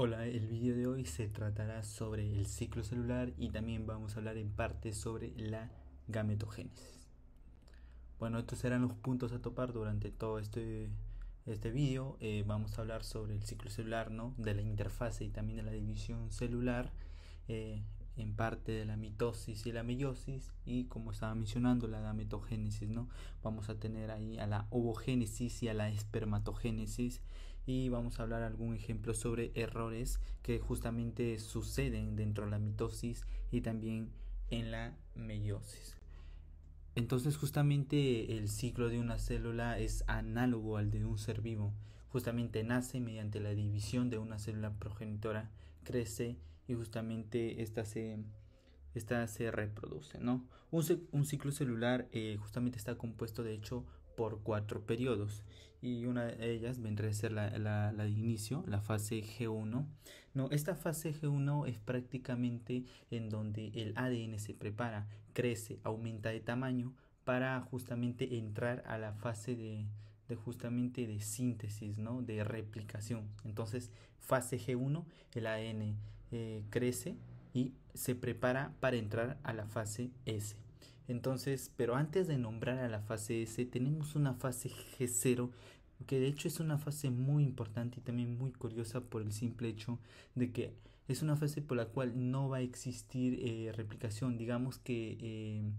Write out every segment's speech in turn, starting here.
Hola, el vídeo de hoy se tratará sobre el ciclo celular y también vamos a hablar en parte sobre la gametogénesis. Bueno, estos serán los puntos a topar durante todo este vídeo. Vamos a hablar sobre el ciclo celular, ¿no? De la interfase y también de la división celular, eh, en parte de la mitosis y la meiosis, y como estaba mencionando, la gametogénesis, ¿no? Vamos a tener ahí a la ovogénesis y a la espermatogénesis, y vamos a hablar algún ejemplo sobre errores que justamente suceden dentro de la mitosis y también en la meiosis. Entonces justamente el ciclo de una célula es análogo al de un ser vivo. Justamente nace mediante la división de una célula progenitora, crece y justamente esta se reproduce, ¿no? Un ciclo celular justamente está compuesto de hecho por 4 periodos, y una de ellas vendría a ser la de inicio, la fase G1. No, esta fase G1 es prácticamente en donde el ADN se prepara, crece, aumenta de tamaño para justamente entrar a la fase de justamente de síntesis, ¿no? De replicación. Entonces, fase G1, el ADN crece y se prepara para entrar a la fase S. Entonces, pero antes de nombrar a la fase S, tenemos una fase G0, que de hecho es una fase muy importante y también muy curiosa por el simple hecho de que es una fase por la cual no va a existir replicación. Digamos que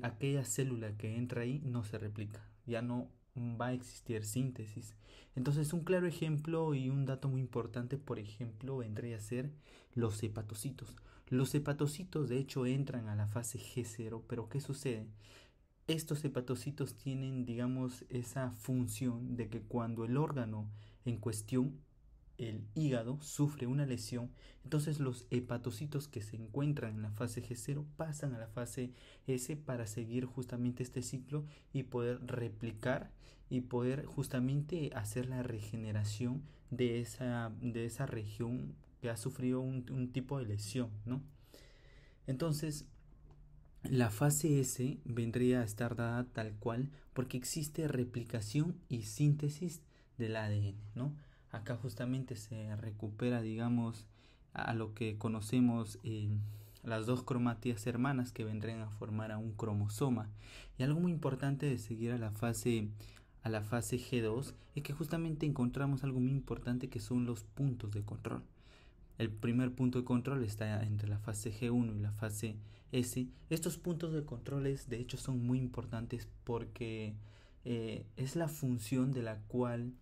aquella célula que entra ahí no se replica, ya no va a existir síntesis. Entonces, un claro ejemplo y un dato muy importante, por ejemplo, vendría a ser los hepatocitos. Los hepatocitos de hecho entran a la fase G0, pero ¿qué sucede? Estos hepatocitos tienen, digamos, esa función de que cuando el órgano en cuestión, el hígado, sufre una lesión, entonces los hepatocitos que se encuentran en la fase G0 pasan a la fase S para seguir justamente este ciclo y poder replicar y poder justamente hacer la regeneración de esa región que ha sufrido un tipo de lesión, ¿no? Entonces, la fase S vendría a estar dada tal cual porque existe replicación y síntesis del ADN, ¿no? Acá justamente se recupera, digamos, a lo que conocemos las dos cromátidas hermanas que vendrían a formar a un cromosoma. Y algo muy importante de seguir a la fase G2 es que justamente encontramos algo muy importante, que son los puntos de control. El primer punto de control está entre la fase G1 y la fase S. Estos puntos de controles de hecho son muy importantes porque es la función de la cual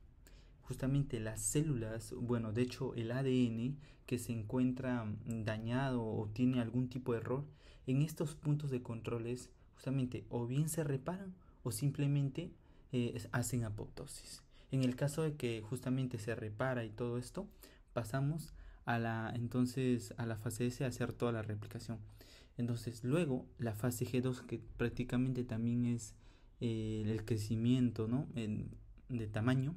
justamente las células, bueno, de hecho el ADN que se encuentra dañado o tiene algún tipo de error, en estos puntos de controles justamente o bien se reparan o simplemente hacen apoptosis. En el caso de que justamente se repara y todo esto, pasamos a la fase S a hacer toda la replicación. Entonces, luego la fase G2, que prácticamente también es el crecimiento, ¿no? De tamaño.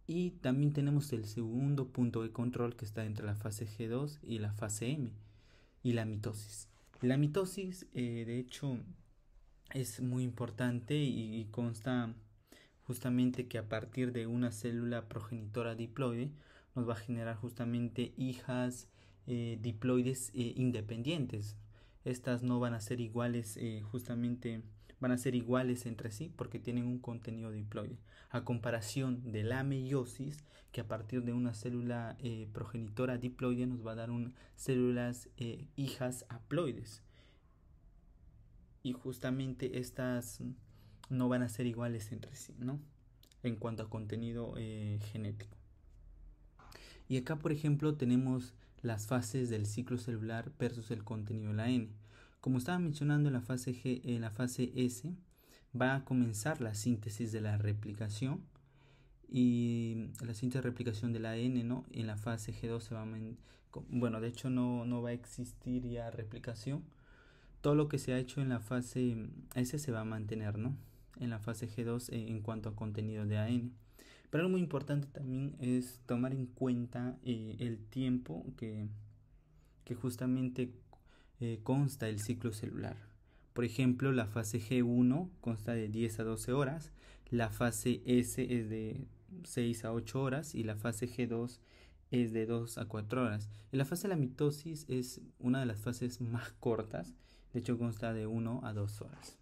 Y también tenemos el segundo punto de control que está entre la fase G2 y la fase M, y la mitosis. La mitosis, de hecho, es muy importante y consta justamente que a partir de una célula progenitora diploide nos va a generar justamente hijas diploides independientes. Estas no van a ser iguales, justamente van a ser iguales entre sí porque tienen un contenido diploide, a comparación de la meiosis, que a partir de una célula progenitora diploide nos va a dar células hijas haploides, y justamente estas no van a ser iguales entre sí, ¿no? En cuanto a contenido genético. Y acá, por ejemplo, tenemos las fases del ciclo celular versus el contenido de la N. Como estaba mencionando, en la fase S va a comenzar la síntesis de la replicación, y la síntesis de replicación de la N, ¿no? En la fase G2 bueno, de hecho no va a existir ya replicación. Todo lo que se ha hecho en la fase S se va a mantener, ¿no? En la fase G2 en cuanto a contenido de AN. Pero algo muy importante también es tomar en cuenta el tiempo que justamente consta el ciclo celular. Por ejemplo, la fase G1 consta de 10 a 12 horas, la fase S es de 6 a 8 horas y la fase G2 es de 2 a 4 horas. Y la fase de la mitosis es una de las fases más cortas, de hecho consta de 1 a 2 horas.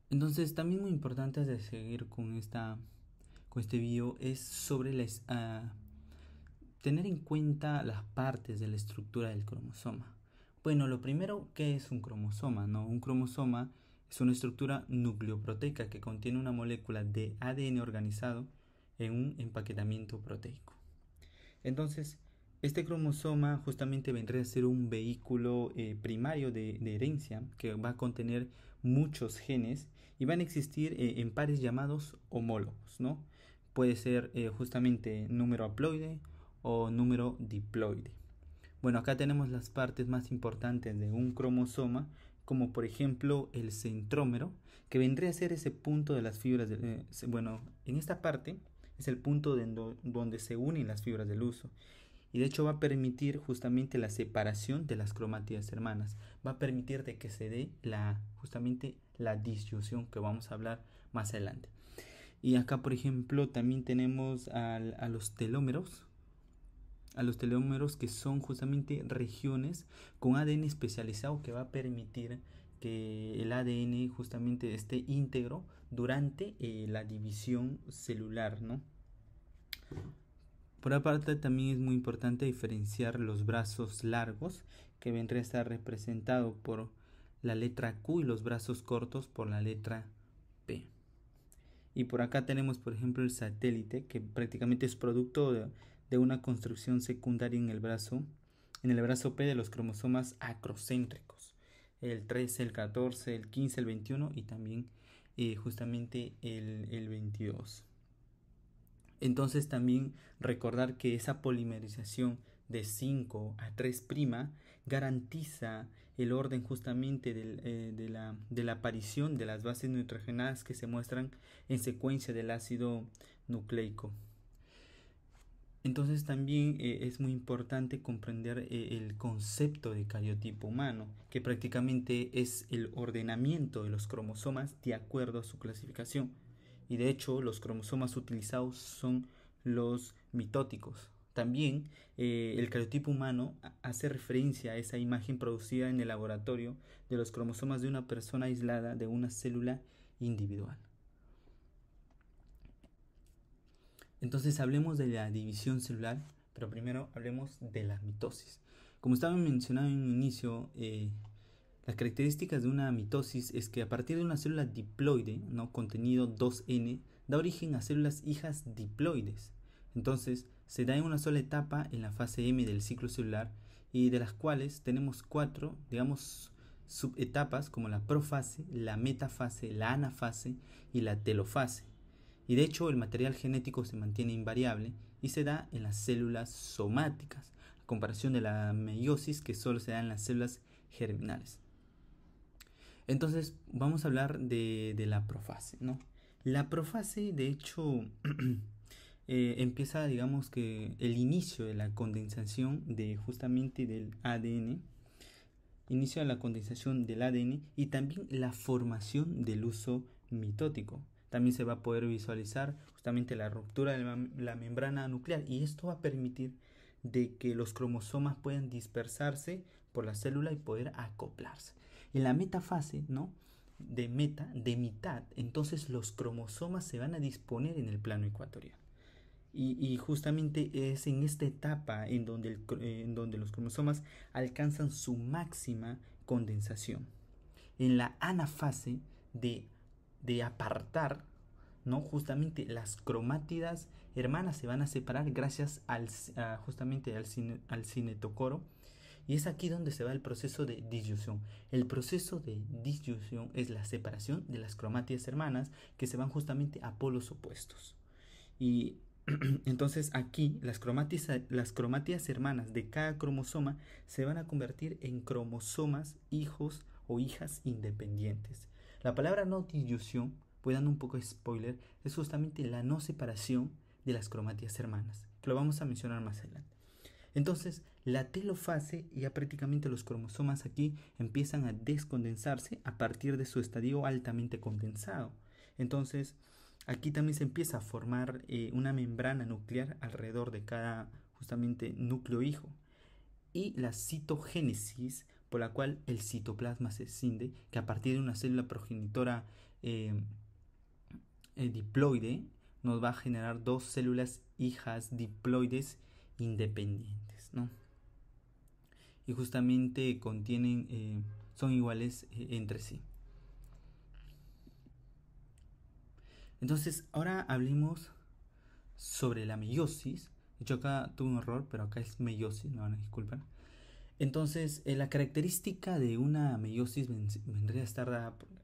Entonces, también muy importante de seguir con este video es sobre tener en cuenta las partes de la estructura del cromosoma. Bueno, lo primero, ¿qué es un cromosoma? ¿No? Un cromosoma es una estructura nucleoproteica que contiene una molécula de ADN organizado en un empaquetamiento proteico. Entonces, este cromosoma justamente vendría a ser un vehículo primario de herencia que va a contener muchos genes y van a existir en pares llamados homólogos, ¿no? Puede ser justamente número haploide o número diploide. Bueno, acá tenemos las partes más importantes de un cromosoma, como por ejemplo el centrómero, que vendría a ser ese punto de las fibras, bueno, en esta parte es el punto donde se unen las fibras del huso. Y de hecho va a permitir justamente la separación de las cromátidas hermanas. Va a permitir de que se dé justamente la disyunción que vamos a hablar más adelante. Y acá, por ejemplo, también tenemos a los telómeros. A los telómeros, que son justamente regiones con ADN especializado que va a permitir que el ADN justamente esté íntegro durante la división celular, ¿no? Por aparte, también es muy importante diferenciar los brazos largos, que vendría a estar representado por la letra Q, y los brazos cortos por la letra P. Y por acá tenemos, por ejemplo, el satélite, que prácticamente es producto de una construcción secundaria en el brazo P de los cromosomas acrocéntricos, el 13, el 14, el 15, el 21 y también justamente el 22. Entonces también recordar que esa polimerización de 5 a 3' garantiza el orden justamente de la aparición de las bases nitrogenadas que se muestran en secuencia del ácido nucleico. Entonces también es muy importante comprender el concepto de cariotipo humano, que prácticamente es el ordenamiento de los cromosomas de acuerdo a su clasificación. Y de hecho los cromosomas utilizados son los mitóticos. También el cariotipo humano hace referencia a esa imagen producida en el laboratorio de los cromosomas de una persona aislada de una célula individual. Entonces hablemos de la división celular, pero primero hablemos de la mitosis. Como estaba mencionado en un inicio, las características de una mitosis es que a partir de una célula diploide, ¿no?, contenido 2N, da origen a células hijas diploides. Entonces se da en una sola etapa en la fase M del ciclo celular, y de las cuales tenemos 4, digamos, subetapas, como la profase, la metafase, la anafase y la telofase. Y de hecho el material genético se mantiene invariable y se da en las células somáticas, a comparación de la meiosis, que solo se da en las células germinales. Entonces vamos a hablar de la profase, ¿no? La profase, de hecho, empieza, digamos, que el inicio de la condensación de justamente del ADN, inicio de la condensación del ADN y también la formación del huso mitótico. También se va a poder visualizar justamente la ruptura de la membrana nuclear, y esto va a permitir de que los cromosomas puedan dispersarse por la célula y poder acoplarse. En la metafase, ¿no?, de mitad, entonces los cromosomas se van a disponer en el plano ecuatorial. Y justamente es en esta etapa en donde los cromosomas alcanzan su máxima condensación. En la anafase de apartar, ¿no?, justamente las cromátidas hermanas se van a separar gracias justamente al cinetocoro, y es aquí donde se va el proceso de disyunción. El proceso de disyunción es la separación de las cromátidas hermanas que se van justamente a polos opuestos. Y entonces aquí las cromátidas hermanas de cada cromosoma se van a convertir en cromosomas hijos o hijas independientes. La palabra no disyunción, voy dando un poco de spoiler, es justamente la no separación de las cromátidas hermanas, que lo vamos a mencionar más adelante. Entonces la telofase, ya prácticamente los cromosomas aquí empiezan a descondensarse a partir de su estadio altamente condensado. Entonces aquí también se empieza a formar una membrana nuclear alrededor de cada justamente núcleo hijo. Y la citogénesis, por la cual el citoplasma se escinde, que a partir de una célula progenitora eh, diploide, nos va a generar dos células hijas diploides independientes, ¿no? Y justamente contienen, son iguales entre sí. Entonces, ahora hablemos sobre la meiosis. De hecho, acá tuve un error, pero acá es meiosis, me van a disculpar. Entonces, la característica de una meiosis vendría a estar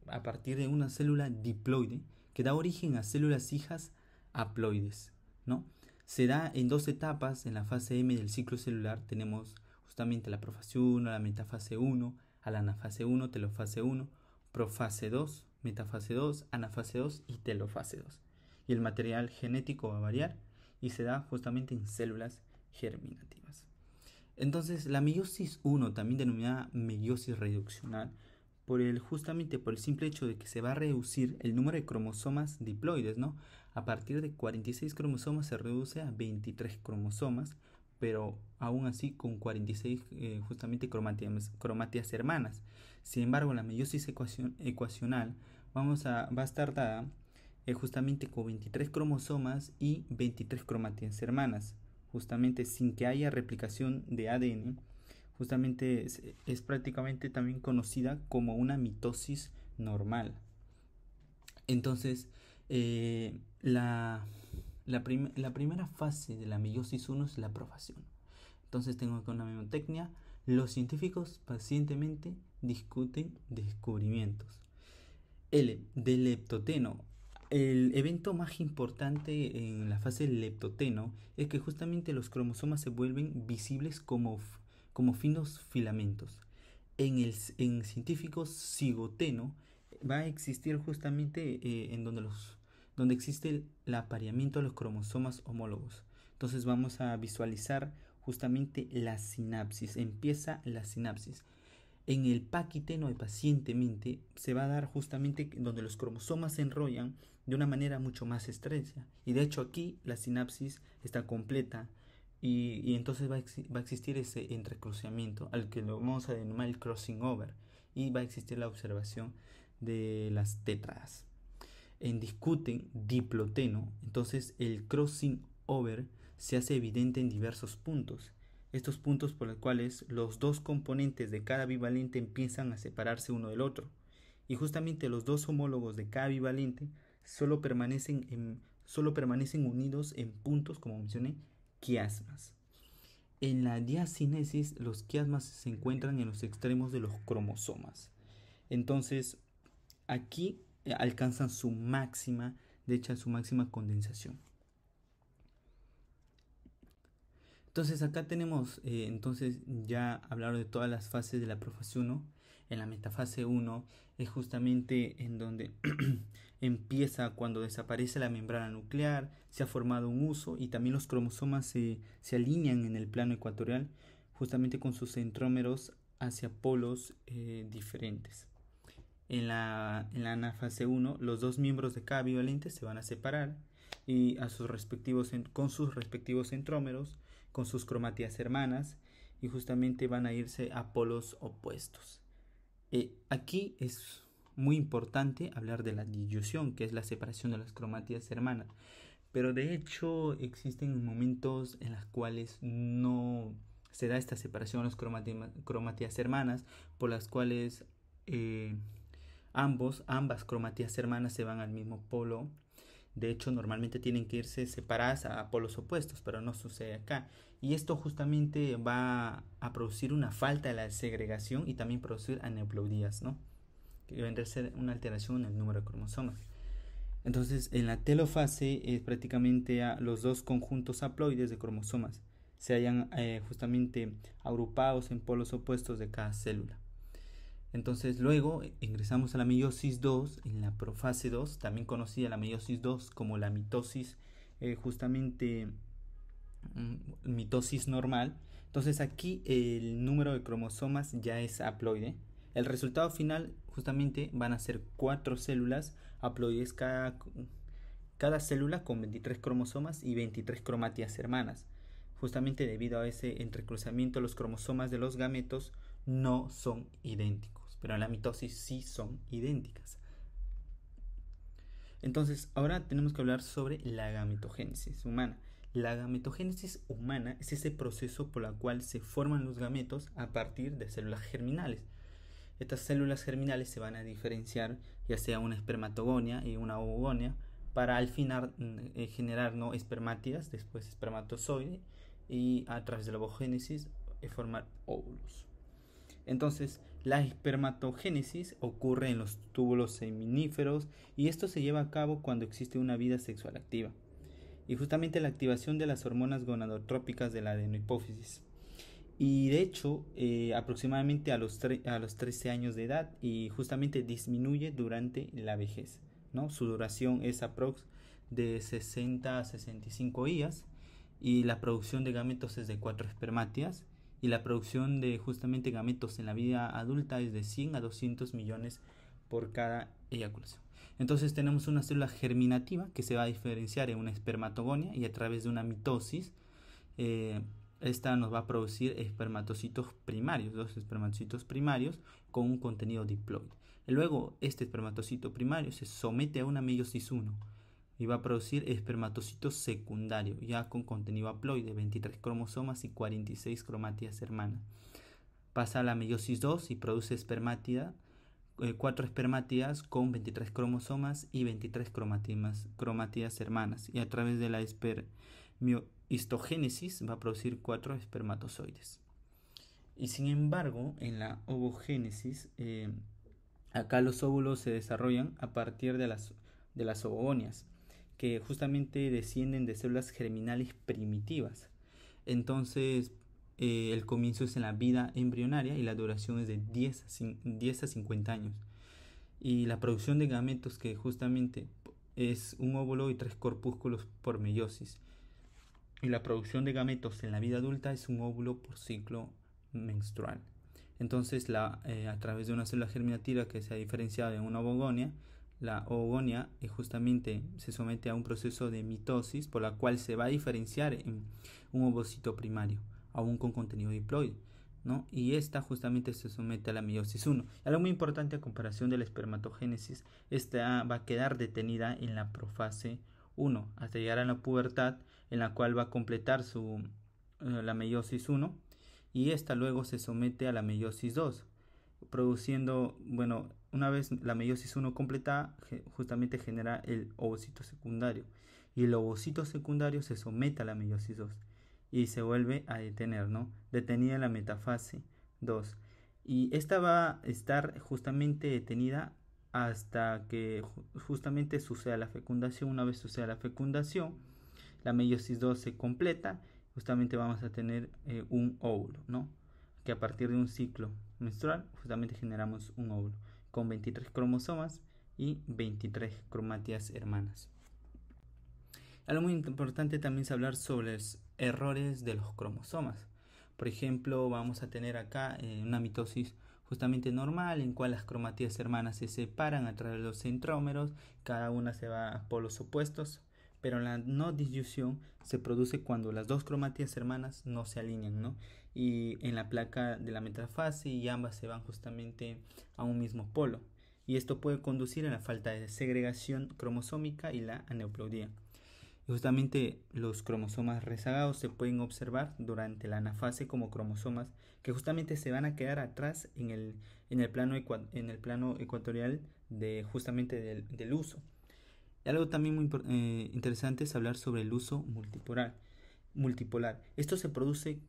a partir de una célula diploide que da origen a células hijas haploides, ¿no? Se da en dos etapas. En la fase M del ciclo celular tenemos justamente la profase 1, la metafase 1, a la anafase 1, telofase 1, profase 2, metafase 2, anafase 2 y telofase 2. Y el material genético va a variar y se da justamente en células germinativas. Entonces, la meiosis 1, también denominada meiosis reduccional, justamente por el simple hecho de que se va a reducir el número de cromosomas diploides, ¿no? A partir de 46 cromosomas se reduce a 23 cromosomas, pero aún así con 46 justamente cromátidas hermanas. Sin embargo, la meiosis ecuacional va a estar dada justamente con 23 cromosomas y 23 cromátidas hermanas, justamente sin que haya replicación de ADN. Justamente es prácticamente también conocida como una mitosis normal. Entonces, la primera fase de la meiosis 1 es la profación. Entonces tengo acá una memotecnia. Los científicos pacientemente discuten descubrimientos. L. Del leptoteno. El evento más importante en la fase del leptoteno es que justamente los cromosomas se vuelven visibles como finos filamentos. En científico cigoteno va a existir justamente donde existe el apareamiento de los cromosomas homólogos. Entonces vamos a visualizar justamente la sinapsis. Empieza la sinapsis. En el paquiteno de pacientemente se va a dar justamente donde los cromosomas se enrollan de una manera mucho más estrecha. Y de hecho aquí la sinapsis está completa y entonces va a existir ese entrecruciamiento al que lo vamos a denominar el crossing over, y va a existir la observación de las tétradas. En discuten diploteno, entonces el crossing over se hace evidente en diversos puntos. Estos puntos por los cuales los dos componentes de cada bivalente empiezan a separarse uno del otro. Y justamente los dos homólogos de cada bivalente solo permanecen unidos en puntos, como mencioné, quiasmas. En la diacinesis, los quiasmas se encuentran en los extremos de los cromosomas. Entonces, aquí alcanzan su máxima condensación. Entonces acá tenemos, ya hablar de todas las fases de la profase 1. En la metafase 1 es justamente en donde empieza cuando desaparece la membrana nuclear, se ha formado un huso y también los cromosomas se alinean en el plano ecuatorial, justamente con sus centrómeros hacia polos diferentes. En la anafase 1, los dos miembros de cada bivalente se van a separar y con sus respectivos centrómeros, con sus cromátidas hermanas, y justamente van a irse a polos opuestos. Aquí es muy importante hablar de la disyusión, que es la separación de las cromátidas hermanas, pero de hecho existen momentos en los cuales no se da esta separación de las cromátidas hermanas, por las cuales ambas cromátidas hermanas se van al mismo polo. De hecho, normalmente tienen que irse separadas a polos opuestos, pero no sucede acá. Y esto justamente va a producir una falta de la segregación y también producir aneuploidías, ¿no? Que vendrá a ser una alteración en el número de cromosomas. Entonces, en la telofase es prácticamente los dos conjuntos haploides de cromosomas se hallan justamente agrupados en polos opuestos de cada célula. Entonces luego ingresamos a la meiosis 2, en la profase 2, también conocida la meiosis 2 como la mitosis, mitosis normal. Entonces aquí el número de cromosomas ya es haploide. El resultado final justamente van a ser 4 células haploides, cada cada célula con 23 cromosomas y 23 cromátidas hermanas. Justamente debido a ese entrecruzamiento, los cromosomas de los gametos no son idénticos, pero en la mitosis sí son idénticas. Entonces, ahora tenemos que hablar sobre la gametogénesis humana. La gametogénesis humana es ese proceso por el cual se forman los gametos a partir de células germinales. Estas células germinales se van a diferenciar, ya sea una espermatogonia y una ovogonia, para al final generar espermátidas, después espermatozoide, y a través de la ovogénesis formar óvulos. Entonces, la espermatogénesis ocurre en los túbulos seminíferos y esto se lleva a cabo cuando existe una vida sexual activa. Y justamente la activación de las hormonas gonadotrópicas de la adenohipófisis. Y de hecho, aproximadamente a los 13 años de edad y justamente disminuye durante la vejez, ¿no? Su duración es aprox de 60 a 65 días y la producción de gametos es de 4 espermátidas y la producción de justamente gametos en la vida adulta es de 100 a 200 millones por cada eyaculación. Entonces tenemos una célula germinativa que se va a diferenciar en una espermatogonia y a través de una mitosis esta nos va a producir espermatocitos primarios, dos espermatocitos primarios con un contenido diploide. Luego este espermatocito primario se somete a una meiosis 1 y va a producir espermatocitos secundarios ya con contenido haploide, 23 cromosomas y 46 cromátidas hermanas. Pasa a la meiosis 2 y produce 4 espermátidas con 23 cromosomas y 23 cromátidas hermanas, y a través de la histogénesis va a producir 4 espermatozoides. Y sin embargo, en la ovogénesis, acá los óvulos se desarrollan a partir de las ovogonias, que justamente descienden de células germinales primitivas. Entonces, el comienzo es en la vida embrionaria y la duración es de 10 a 50 años. Y la producción de gametos, que justamente es un óvulo y 3 corpúsculos por meiosis. Y la producción de gametos en la vida adulta es un óvulo por ciclo menstrual. Entonces, a través de una célula germinativa que se ha diferenciado en una ovogonia, la ovogonia justamente se somete a un proceso de mitosis por la cual se va a diferenciar en un ovocito primario, aún con contenido diploide, ¿no? Y esta justamente se somete a la meiosis 1. Algo muy importante a comparación de la espermatogénesis, esta va a quedar detenida en la profase 1 hasta llegar a la pubertad, en la cual va a completar la meiosis 1 y esta luego se somete a la meiosis 2, produciendo, una vez la meiosis 1 completada, justamente genera el ovocito secundario y el ovocito secundario se somete a la meiosis 2 y se vuelve a detener, ¿no? Detenida en la metafase 2 y esta va a estar justamente detenida hasta que justamente suceda la fecundación. Una vez suceda la fecundación, la meiosis 2 se completa, justamente vamos a tener un óvulo, ¿no? Que a partir de un ciclo menstrual justamente generamos un óvulo con 23 cromosomas y 23 cromátidas hermanas. Algo muy importante también es hablar sobre los errores de los cromosomas. Por ejemplo, vamos a tener acá una mitosis justamente normal, en cual las cromátidas hermanas se separan a través de los centrómeros, cada una se va a polos opuestos, pero la no disyusión se produce cuando las dos cromátidas hermanas no se alinean, ¿no? Y en la placa de la metafase y ambas se van justamente a un mismo polo. Y esto puede conducir a la falta de segregación cromosómica y la aneuploidía. Y justamente los cromosomas rezagados se pueden observar durante la anafase como cromosomas que justamente se van a quedar atrás en el plano ecuatorial del uso. Y algo también muy interesante es hablar sobre el uso multipolar. Esto se produce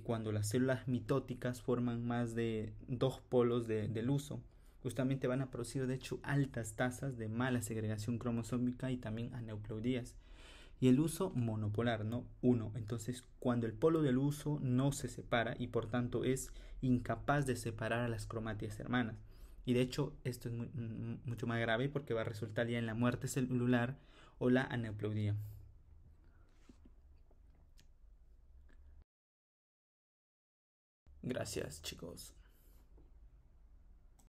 cuando las células mitóticas forman más de 2 polos del uso. Justamente van a producir de hecho altas tasas de mala segregación cromosómica y también aneuploidías. Y el uso monopolar, ¿no? 1. Entonces, cuando el polo del uso no se separa y por tanto es incapaz de separar a las cromátidas hermanas. Y de hecho, esto es mucho más grave porque va a resultar ya en la muerte celular o la aneuploidía. Gracias, chicos.